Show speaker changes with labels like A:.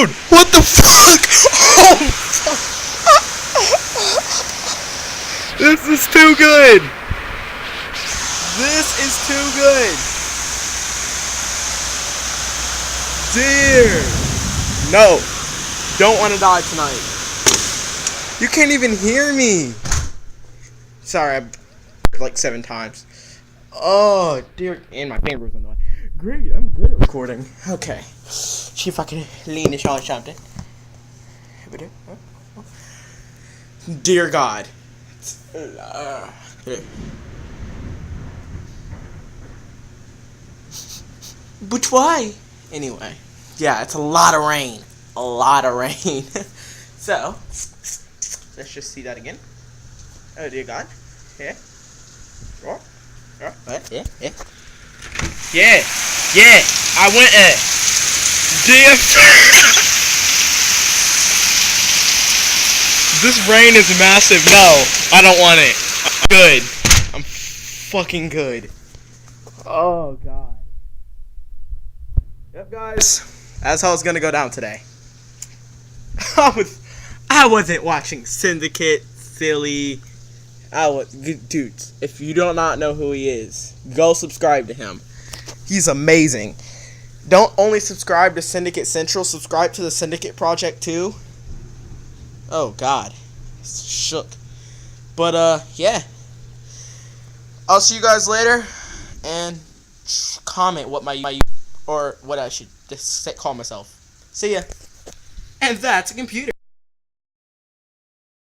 A: Dude, what the fuck? Oh, fuck. This is too good. This is too good. Dear. No. Don't want to die tonight. You can't even hear me. Sorry, I like 7 times. Oh, dear. And my finger was on the way. Great, I'm good at recording. Okay. See if I can lean this on something. Dear God. But why? Anyway. Yeah, it's a lot of rain. A lot of rain. So, let's just see that again. Oh, dear God. Yeah. Yeah. Yeah. Yeah. I went at. Dear. This rain is massive. No, I don't want it. I'm good. I'm fucking good. Oh, God. Yep, guys. That's how it's gonna go down today. I wasn't watching Syndicate, Silly. Dudes, if you do not know who he is, go subscribe to him. He's amazing. Don't only subscribe to Syndicate Central, subscribe to the Syndicate Project too. Oh God, it's shook. But yeah. I'll see you guys later, and comment what my or what I should just call myself. See ya. And that's a computer.